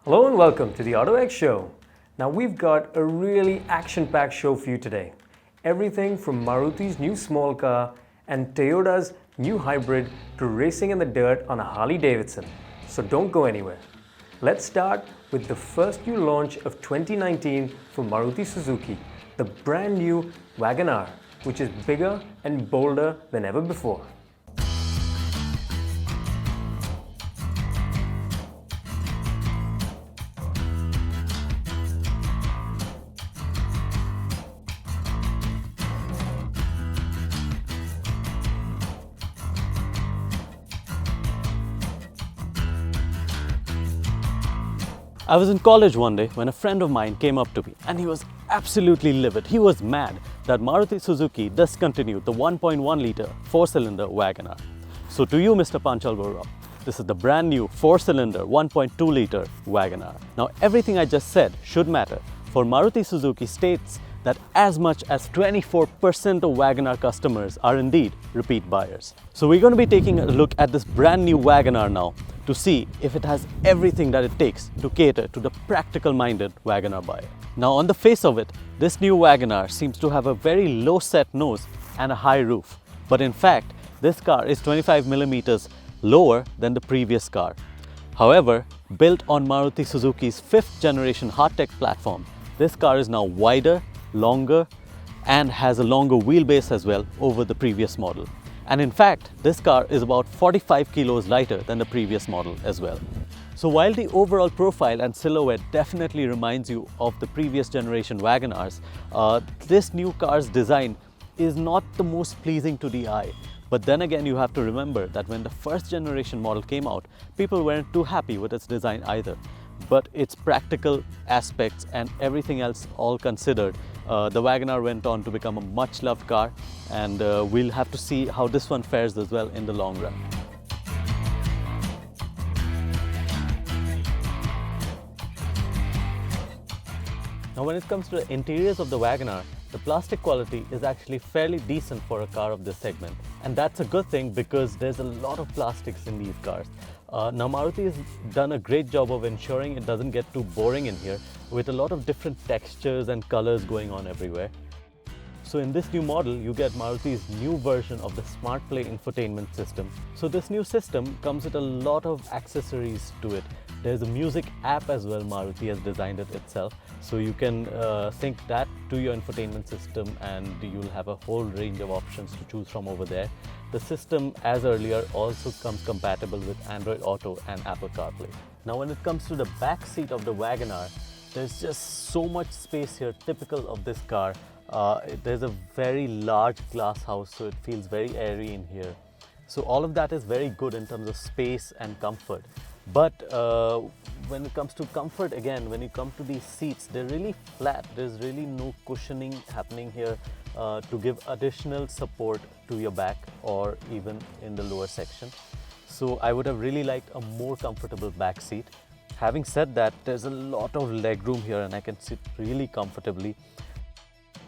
Hello and welcome to the AutoX show. Now we've got a really action-packed show for you today. Everything from Maruti's new small car and Toyota's new hybrid to racing in the dirt on a Harley-Davidson. So don't go anywhere. Let's start with the first new launch of 2019 for Maruti Suzuki, the brand new Wagon R, which is bigger and bolder than ever before. I was in college one day when a friend of mine came up to me and he was absolutely livid. He was mad that Maruti Suzuki discontinued the 1.1 litre 4-cylinder Wagon R. So to you, Mr. Panchalbora, this is the brand new 4-cylinder 1.2 litre Wagon R. Now everything I just said should matter, for Maruti Suzuki states that as much as 24% of Wagon R customers are indeed repeat buyers. So we're going to be taking a look at this brand new Wagon R now to see if it has everything that it takes to cater to the practical-minded Wagon R buyer. Now on the face of it, this new Wagon R seems to have a very low set nose and a high roof. But in fact, this car is 25 millimeters lower than the previous car. However, built on Maruti Suzuki's 5th generation hardtech platform, this car is now wider, longer, and has a longer wheelbase as well over the previous model. And in fact, this car is about 45 kilos lighter than the previous model as well. So while the overall profile and silhouette definitely reminds you of the previous generation Wagon Rs, this new car's design is not the most pleasing to the eye. But then again, you have to remember that when the first generation model came out, people weren't too happy with its design either. But its practical aspects and everything else all considered, the Wagon R went on to become a much loved car, and we'll have to see how this one fares as well in the long run. Now when it comes to the interiors of the Wagon R, the plastic quality is actually fairly decent for a car of this segment. And that's a good thing because there's a lot of plastics in these cars. Now Maruti has done a great job of ensuring it doesn't get too boring in here, with a lot of different textures and colors going on everywhere. So in this new model, you get Maruti's new version of the SmartPlay infotainment system. So this new system comes with a lot of accessories to it. There's a music app as well. Maruti has designed it itself. So you can sync that to your infotainment system and you'll have a whole range of options to choose from over there. The system, as earlier, also comes compatible with Android Auto and Apple CarPlay. Now when it comes to the back seat of the Wagon R, there's just so much space here, typical of this car. There's a very large glass house, so it feels very airy in here. So all of that is very good in terms of space and comfort. But when it comes to comfort, again, when you come to these seats, they're really flat. There's really no cushioning happening here to give additional support to your back or even in the lower section. So I would have really liked a more comfortable back seat. Having said that, there's a lot of leg room here and I can sit really comfortably.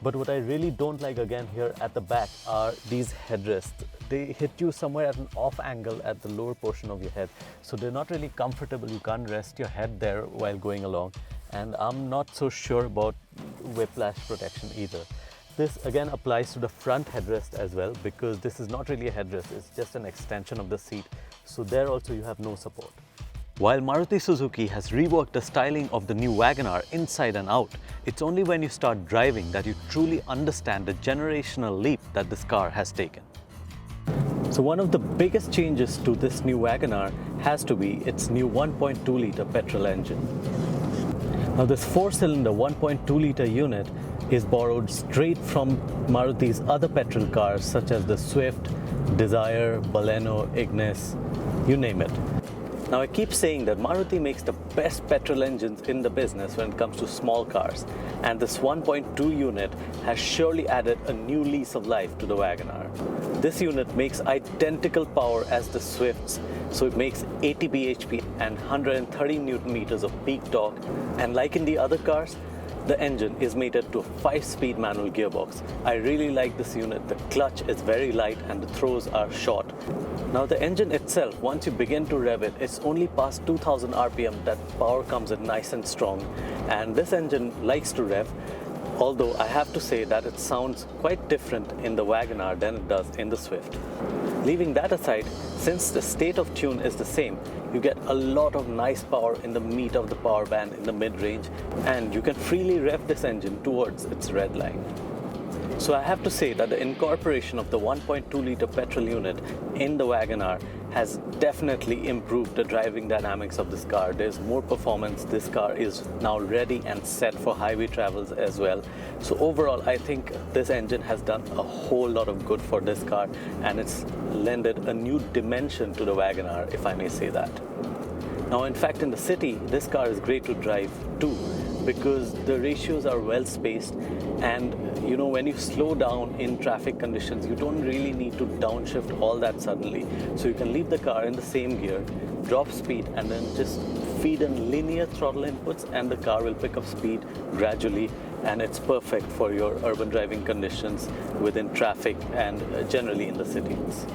But what I really don't like again here at the back are these headrests. They hit you somewhere at an off angle at the lower portion of your head. So they're not really comfortable. You can't rest your head there while going along. And I'm not so sure about whiplash protection either. This again applies to the front headrest as well, because this is not really a headrest, it's just an extension of the seat. So there also you have no support. While Maruti Suzuki has reworked the styling of the new Wagon R inside and out, it's only when you start driving that you truly understand the generational leap that this car has taken. So one of the biggest changes to this new Wagon R has to be its new 1.2 litre petrol engine. Now this 4-cylinder 1.2 litre unit is borrowed straight from Maruti's other petrol cars such as the Swift, Desire, Baleno, Ignis, you name it. Now I keep saying that Maruti makes the best petrol engines in the business when it comes to small cars, and this 1.2 unit has surely added a new lease of life to the Wagon R. This unit makes identical power as the Swift's, so it makes 80 bhp and 130 Newton meters of peak torque, and like in the other cars, The engine is mated to a 5-speed manual gearbox. I really like this unit. The clutch is very light and the throws are short. Now the engine itself, once you begin to rev it, it's only past 2000 RPM that power comes in nice and strong. And this engine likes to rev, although I have to say that it sounds quite different in the Wagon R than it does in the Swift. Leaving that aside, since the state of tune is the same, you get a lot of nice power in the meat of the power band in the mid-range, and you can freely rev this engine towards its red line. So I have to say that the incorporation of the 1.2-liter petrol unit in the Wagon R has definitely improved the driving dynamics of this car. There's more performance. This car is now ready and set for highway travels as well. So overall, I think this engine has done a whole lot of good for this car, and it's lended a new dimension to the Wagon R, if I may say that. Now, in fact, in the city, this car is great to drive too, because the ratios are well spaced, and you know, when you slow down in traffic conditions, you don't really need to downshift all that suddenly. So you can leave the car in the same gear, drop speed, and then just feed in linear throttle inputs, and the car will pick up speed gradually, and it's perfect for your urban driving conditions within traffic and generally in the cities.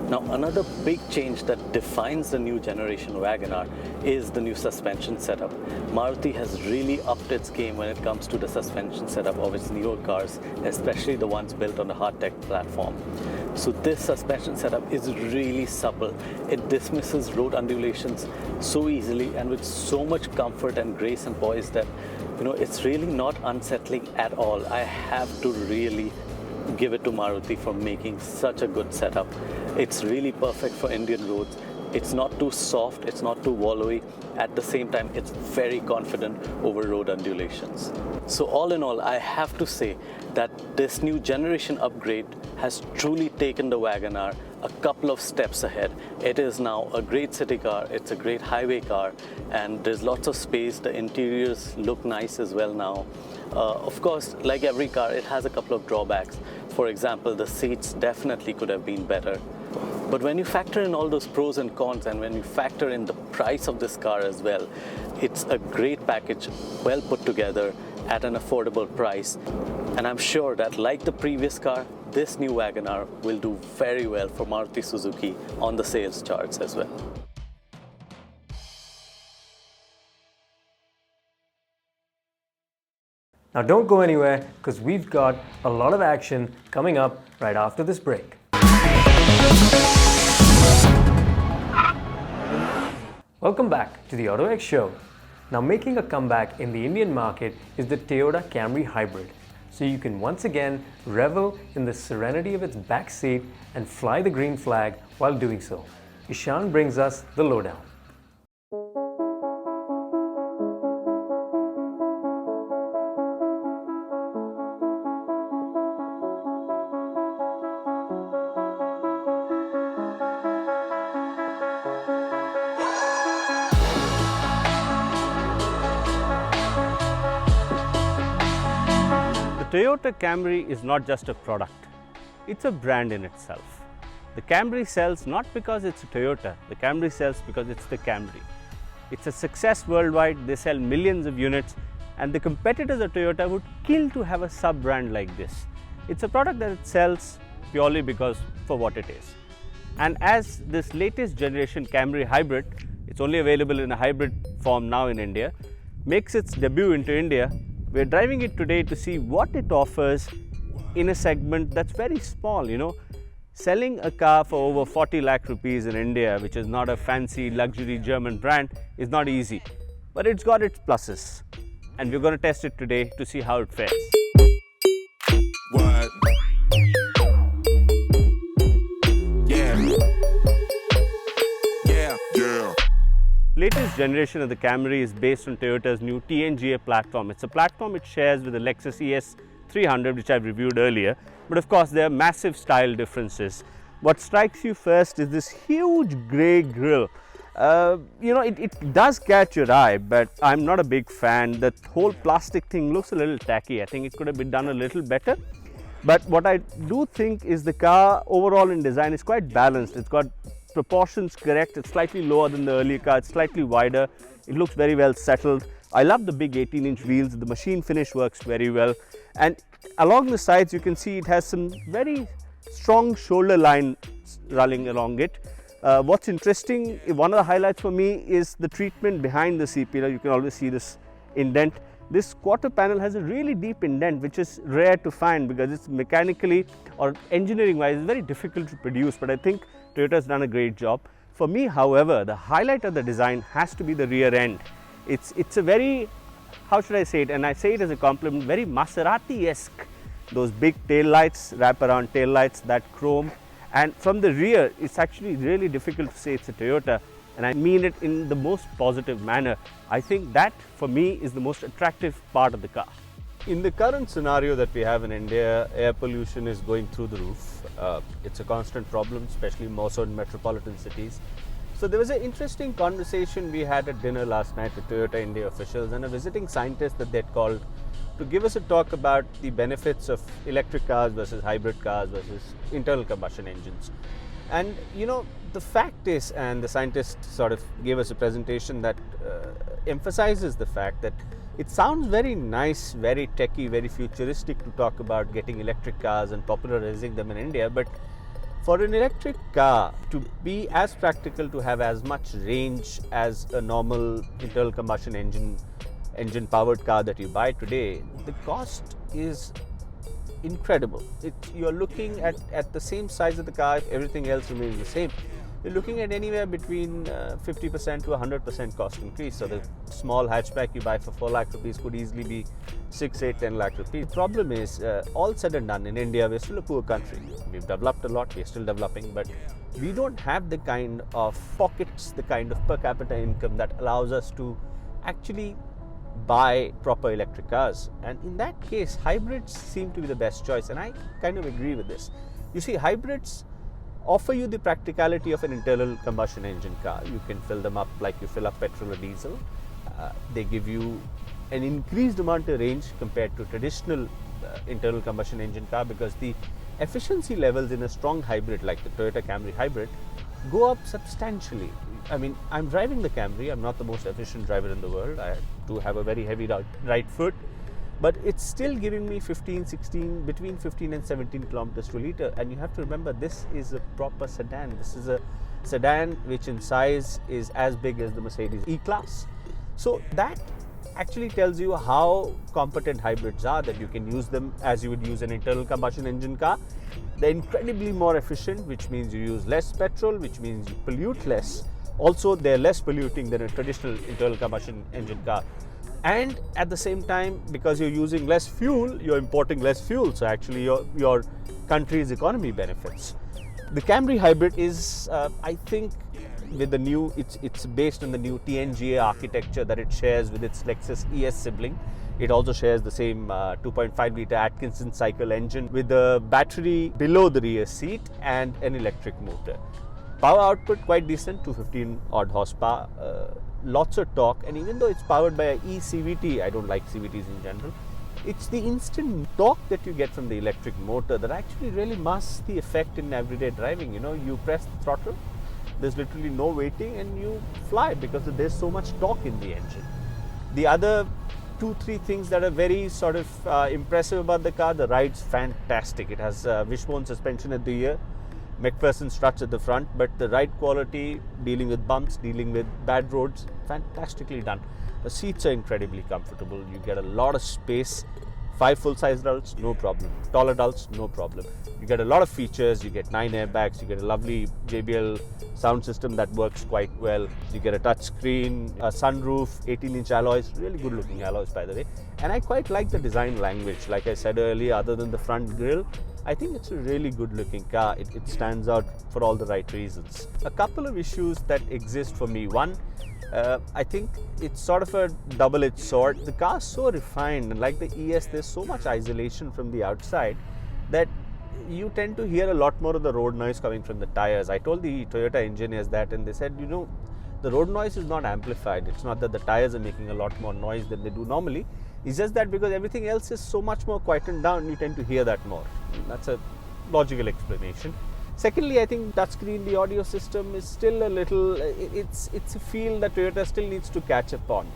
Now, another big change that defines the new generation Wagon R is the new suspension setup. Maruti has really upped its game when it comes to the suspension setup of its newer cars, especially the ones built on the hardtech platform. So this suspension setup is really supple. It dismisses road undulations so easily and with so much comfort and grace and poise that, you know, it's really not unsettling at all. I have to really give it to Maruti for making such a good setup. It's really perfect for Indian roads. It's not too soft, it's not too wallowy. At the same time, it's very confident over road undulations. So all in all, I have to say that this new generation upgrade has truly taken the Wagon R a couple of steps ahead. It is now a great city car, it's a great highway car, and there's lots of space. The interiors look nice as well now. Of course, like every car, it has a couple of drawbacks. For example, the seats definitely could have been better. But when you factor in all those pros and cons, and when you factor in the price of this car as well, it's a great package, well put together at an affordable price. And I'm sure that, like the previous car, this new Wagon R will do very well for Maruti Suzuki on the sales charts as well. Now don't go anywhere, because we've got a lot of action coming up right after this break. Welcome back to the AutoX show. Now, making a comeback in the Indian market is the Toyota Camry Hybrid. So you can once again revel in the serenity of its back seat and fly the green flag while doing so. Ishan brings us the lowdown. The Toyota Camry is not just a product, it's a brand in itself. The Camry sells not because it's a Toyota, the Camry sells because it's the Camry. It's a success worldwide, they sell millions of units, and the competitors of Toyota would kill to have a sub-brand like this. It's a product that it sells purely because for what it is. And as this latest generation Camry Hybrid, it's only available in a hybrid form now in India, makes its debut into India, we're driving it today to see what it offers in a segment that's very small, you know. Selling a car for over 40 lakh rupees in India, which is not a fancy luxury German brand, is not easy. But it's got its pluses. And we're going to test it today to see how it fares. What? Yeah. Yeah. Yeah. Latest generation of the Camry is based on Toyota's new TNGA platform. It's a platform it shares with the Lexus ES300, which I've reviewed earlier. But of course, there are massive style differences. What strikes you first is this huge grey grille. You know, it does catch your eye, but I'm not a big fan. The whole plastic thing looks a little tacky. I think it could have been done a little better. But what I do think is the car overall in design is quite balanced. It's got proportions correct. It's slightly lower than the earlier car. It's slightly wider. It looks very well settled. I love the big 18-inch wheels. The machine finish works very well. And along the sides, you can see it has some very strong shoulder line running along it. What's interesting, one of the highlights for me is the treatment behind the C-pillar. You can always see this indent. This quarter panel has a really deep indent, which is rare to find because it's mechanically or engineering wise very difficult to produce, but I think Toyota has done a great job. For me, however, the highlight of the design has to be the rear end. It's a very, how should I say it, and I say it as a compliment, very Maserati-esque. Those big tail lights, wrap around tail lights, that chrome, and from the rear it's actually really difficult to say it's a Toyota, and I mean it in the most positive manner. I think that for me is the most attractive part of the car. In the current scenario that we have in India, air pollution is going through the roof. It's a constant problem, especially more so in metropolitan cities. So there was an interesting conversation we had at dinner last night with Toyota India officials and a visiting scientist that they'd called to give us a talk about the benefits of electric cars versus hybrid cars versus internal combustion engines. And you know, the fact is, and the scientist sort of gave us a presentation that emphasizes the fact that it sounds very nice, very techy, very futuristic to talk about getting electric cars and popularizing them in India, but for an electric car to be as practical, to have as much range as a normal internal combustion engine powered car that you buy today, the cost is incredible. You're looking at the same size of the car if everything else remains the same. You're looking at anywhere between 50% to 100% cost increase. So the small hatchback you buy for 4 lakh rupees could easily be 6, 8, 10 lakh rupees. The problem is, all said and done, in India, we're still a poor country. We've developed a lot, we're still developing, but we don't have the kind of pockets, the kind of per capita income that allows us to actually buy proper electric cars. And in that case, hybrids seem to be the best choice, and I kind of agree with this. You see, hybrids offer you the practicality of an internal combustion engine car. You can fill them up like you fill up petrol or diesel. They give you an increased amount of range compared to traditional internal combustion engine car, because the efficiency levels in a strong hybrid like the Toyota Camry Hybrid go up substantially. I mean, I'm driving the Camry. I'm not the most efficient driver in the world. I do have a very heavy right foot, but it's still giving me 15, 16, between 15 and 17 kilometers to a liter. And you have to remember, this is a proper sedan. This is a sedan which in size is as big as the Mercedes E-Class. So that actually tells you how competent hybrids are, that you can use them as you would use an internal combustion engine car. They're incredibly more efficient, which means you use less petrol, which means you pollute less. Also, they're less polluting than a traditional internal combustion engine car. And at the same time, because you're using less fuel, you're importing less fuel. So actually your country's economy benefits. The Camry Hybrid is, I think, with the new, it's based on the new TNGA architecture that it shares with its Lexus ES sibling. It also shares the same 2.5 litre Atkinson cycle engine with a battery below the rear seat and an electric motor. Power output quite decent, 215 odd horsepower, lots of torque, and even though it's powered by an eCVT, I don't like CVTs in general, it's the instant torque that you get from the electric motor that actually really masks the effect in everyday driving. You know, you press the throttle, there's literally no waiting, and you fly because there's so much torque in the engine. The other 2-3 things that are very sort of impressive about the car: the ride's fantastic. It has wishbone suspension at the rear, McPherson struts at the front, but the ride quality, dealing with bumps, dealing with bad roads, fantastically done. The seats are incredibly comfortable. You get a lot of space. 5 full-size adults, no problem. Tall adults, no problem. You get a lot of features. You get 9 airbags. You get a lovely JBL sound system that works quite well. You get a touch screen, a sunroof, 18-inch alloys, really good-looking alloys, by the way. And I quite like the design language. Like I said earlier, other than the front grille, I think it's a really good-looking car. It stands out for all the right reasons. A couple of issues that exist for me. One, I think it's sort of a double-edged sword. The car's so refined, and like the ES, there's so much isolation from the outside that you tend to hear a lot more of the road noise coming from the tires. I told the Toyota engineers that, and they said, you know, the road noise is not amplified. It's not that the tires are making a lot more noise than they do normally. It's just that because everything else is so much more quietened down, you tend to hear that more. That's a logical explanation. Secondly, I think touchscreen, the audio system is still a little, it's a feel that Toyota still needs to catch up on.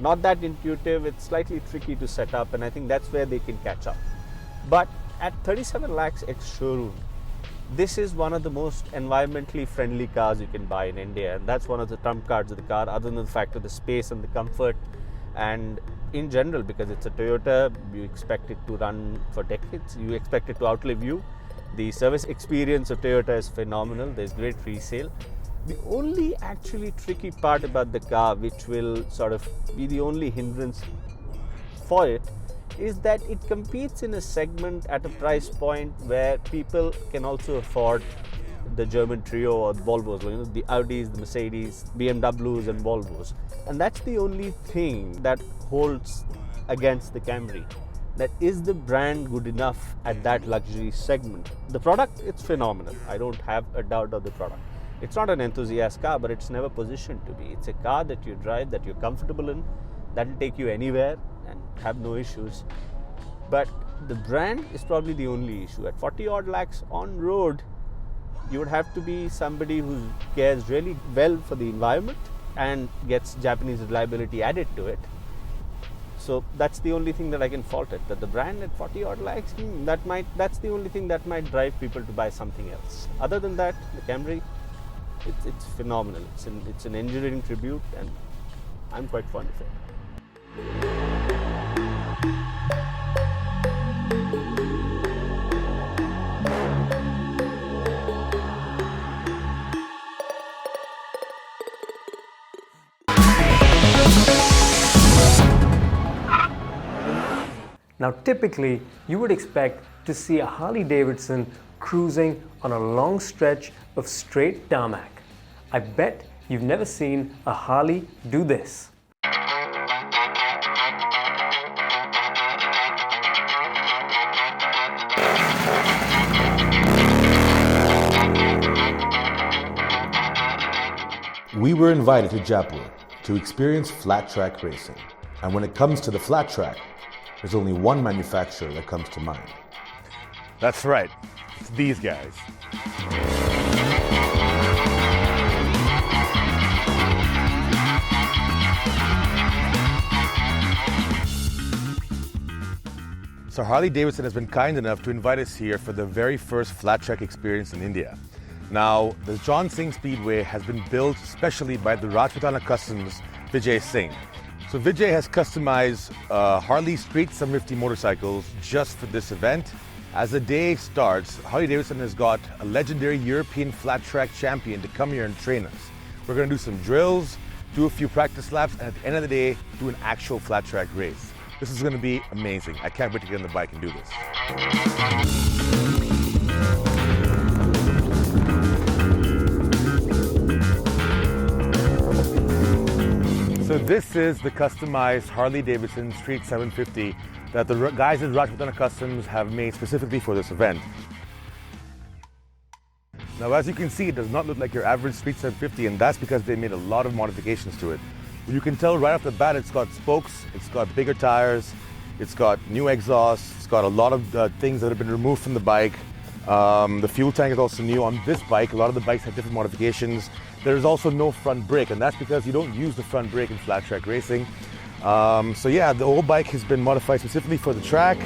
not that intuitive, it's slightly tricky to set up, and I think that's where they can catch up. But at 37 lakhs ex showroom, this is one of the most environmentally friendly cars you can buy in India, and that's one of the trump cards of the car, other than the fact of the space and the comfort. And in general, because it's a Toyota, you expect it to run for decades, you expect it to outlive you. The service experience of Toyota is phenomenal, there's great resale. The only actually tricky part about the car, which will sort of be the only hindrance for it, is that it competes in a segment at a price point where people can also afford the German trio or the Volvos, you know, the Audis, the Mercedes, BMWs and Volvos. And that's the only thing that holds against the Camry. That is the brand good enough at that luxury segment? The product, it's phenomenal. I don't have a doubt of the product. It's not an enthusiast car, but it's never positioned to be. It's a car that you drive, that you're comfortable in, that will take you anywhere and have no issues. But the brand is probably the only issue. At 40 odd lakhs on road, you would have to be somebody who cares really well for the environment and gets Japanese reliability added to it. So that's the only thing that I can fault it. That the brand at 40 odd lakhs, that's the only thing that might drive people to buy something else. Other than that, the Camry, it's phenomenal. It's an engineering tribute, and I'm quite fond of it. Now typically, you would expect to see a Harley-Davidson cruising on a long stretch of straight tarmac. I bet you've never seen a Harley do this. We were invited to Jaipur to experience flat track racing. And when it comes to the flat track, there's only one manufacturer that comes to mind. That's right, it's these guys. So Harley-Davidson has been kind enough to invite us here for the very first flat track experience in India. Now, the John Singh Speedway has been built specially by the Rajputana Customs Vijay Singh. So Vijay has customized Harley Street 750 motorcycles just for this event. As the day starts, Harley-Davidson has got a legendary European flat track champion to come here and train us. We're going to do some drills, do a few practice laps, and at the end of the day, do an actual flat track race. This is going to be amazing. I can't wait to get on the bike and do this. So this is the customized Harley-Davidson Street 750 that the guys at Rajputana Customs have made specifically for this event. Now, as you can see, it does not look like your average Street 750, and that's because they made a lot of modifications to it. You can tell right off the bat it's got spokes, it's got bigger tires, it's got new exhaust, it's got a lot of things that have been removed from the bike. The fuel tank is also new on this bike. A lot of the bikes have different modifications. There is also no front brake, and that's because you don't use the front brake in flat track racing. So yeah, the whole bike has been modified specifically for the track.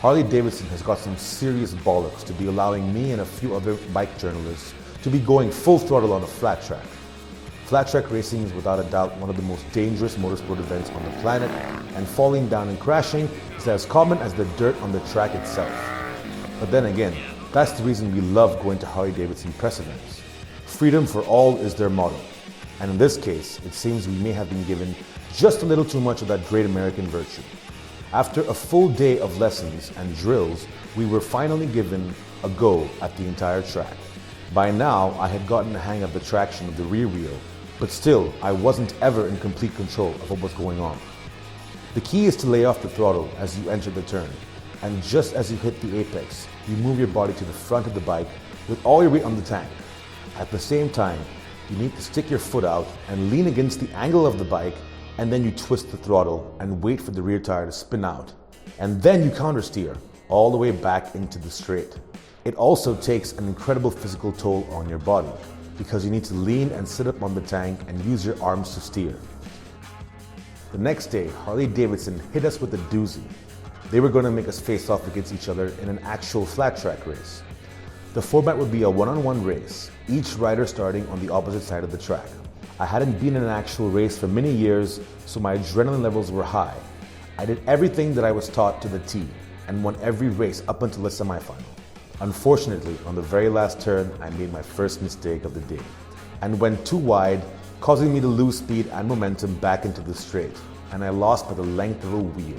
Harley-Davidson has got some serious bollocks to be allowing me and a few other bike journalists to be going full throttle on a flat track. Flat track racing is without a doubt one of the most dangerous motorsport events on the planet, and falling down and crashing is as common as the dirt on the track itself. But then again, that's the reason we love going to Harley-Davidson press events. Freedom for all is their motto. And in this case, it seems we may have been given just a little too much of that great American virtue. After a full day of lessons and drills, we were finally given a go at the entire track. By now, I had gotten the hang of the traction of the rear wheel, but still, I wasn't ever in complete control of what was going on. The key is to lay off the throttle as you enter the turn, and just as you hit the apex, you move your body to the front of the bike with all your weight on the tank. At the same time, you need to stick your foot out and lean against the angle of the bike, and then you twist the throttle and wait for the rear tire to spin out. And then you countersteer all the way back into the straight. It also takes an incredible physical toll on your body because you need to lean and sit up on the tank and use your arms to steer. The next day, Harley-Davidson hit us with a doozy. They were going to make us face off against each other in an actual flat track race. The format would be a one-on-one race, each rider starting on the opposite side of the track. I hadn't been in an actual race for many years, so my adrenaline levels were high. I did everything that I was taught to the T and won every race up until the semifinal. Unfortunately, on the very last turn, I made my first mistake of the day and went too wide, causing me to lose speed and momentum back into the straight, and I lost by the length of a wheel.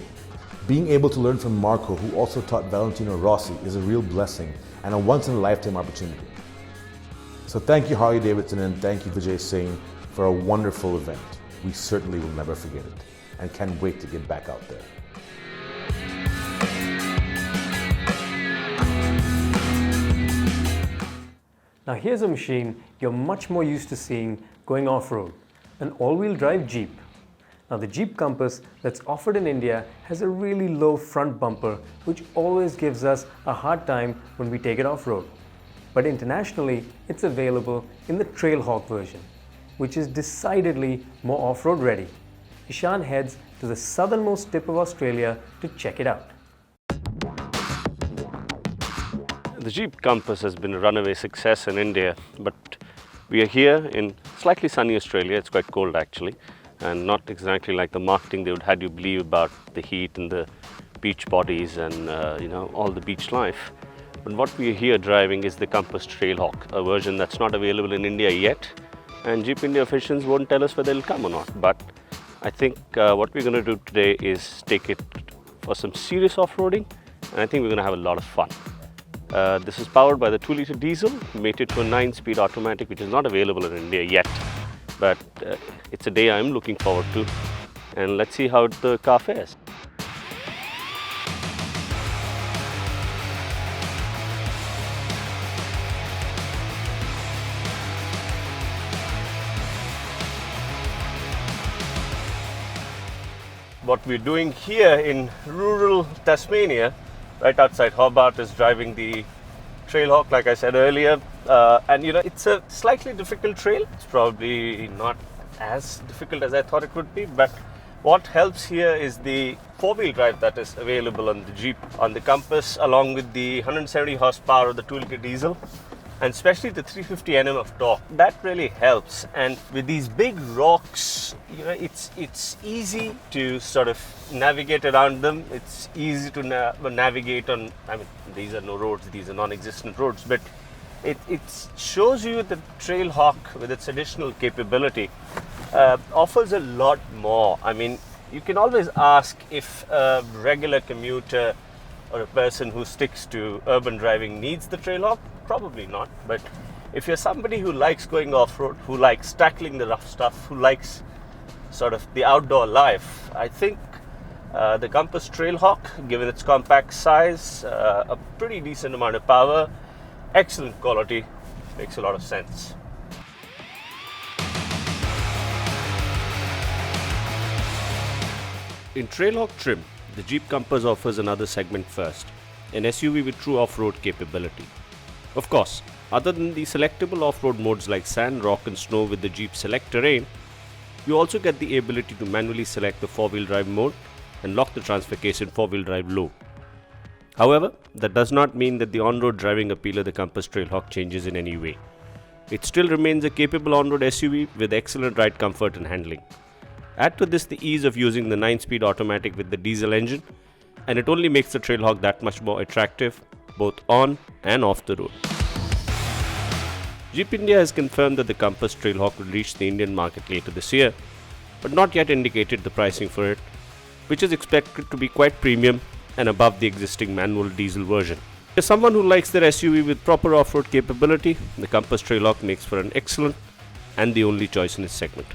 Being able to learn from Marco, who also taught Valentino Rossi, is a real blessing and a once-in-a-lifetime opportunity. So thank you, Harley-Davidson, and thank you, Vijay Singh, for a wonderful event. We certainly will never forget it and can't wait to get back out there. Now here's a machine you're much more used to seeing going off-road, an all-wheel drive Jeep. Now the Jeep Compass that's offered in India has a really low front bumper, which always gives us a hard time when we take it off-road. But internationally, it's available in the Trailhawk version, which is decidedly more off-road ready. Ishan heads to the southernmost tip of Australia to check it out. The Jeep Compass has been a runaway success in India, but we are here in slightly sunny Australia. It's quite cold actually, and not exactly like the marketing they would have you believe about the heat and the beach bodies and all the beach life. But what we are here driving is the Compass Trailhawk, a version that's not available in India yet, and Jeep India officials won't tell us whether it'll come or not. But I think what we're going to do today is take it for some serious off-roading, and I think we're going to have a lot of fun. This is powered by the 2-litre diesel, mated to a 9-speed automatic, which is not available in India yet. But it's a day I'm looking forward to, and let's see how the car fares. What we're doing here in rural Tasmania, right outside Hobart, is driving the Trailhawk, like I said earlier. And it's a slightly difficult trail. It's probably not as difficult as I thought it would be, but what helps here is the 4-wheel drive that is available on the Jeep, on the Compass, along with the 170 horsepower of the 2-litre diesel, and especially the 350 Nm of torque. That really helps. And with these big rocks, it's easy to sort of navigate around them. It's easy to navigate on. I mean, these are no roads; these are non-existent roads. But it shows you that Trailhawk, with its additional capability, offers a lot more. I mean, you can always ask if a regular commuter or a person who sticks to urban driving needs the Trailhawk. Probably not, but if you're somebody who likes going off-road, who likes tackling the rough stuff, who likes sort of the outdoor life, I think the Compass Trailhawk, given its compact size, a pretty decent amount of power, excellent quality, makes a lot of sense. In Trailhawk trim, the Jeep Compass offers another segment first, an SUV with true off-road capability. Of course, other than the selectable off-road modes like sand, rock and snow with the Jeep Select Terrain, you also get the ability to manually select the 4-wheel drive mode and lock the transfer case in 4-wheel drive low. However, that does not mean that the on-road driving appeal of the Compass Trailhawk changes in any way. It still remains a capable on-road SUV with excellent ride comfort and handling. Add to this the ease of using the 9-speed automatic with the diesel engine, and it only makes the Trailhawk that much more attractive, both on and off the road. Jeep India has confirmed that the Compass Trailhawk will reach the Indian market later this year, but not yet indicated the pricing for it, which is expected to be quite premium and above the existing manual diesel version. As someone who likes their SUV with proper off-road capability, the Compass Trailhawk makes for an excellent and the only choice in its segment.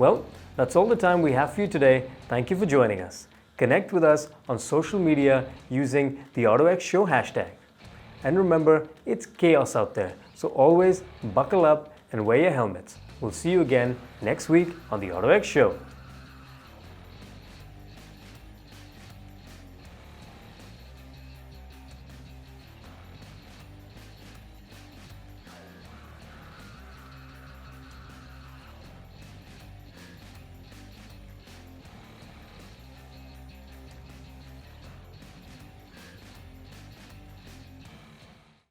Well, that's all the time we have for you today. Thank you for joining us. Connect with us on social media using the autoX Show hashtag. And remember, it's chaos out there, so always buckle up and wear your helmets. We'll see you again next week on the autoX Show.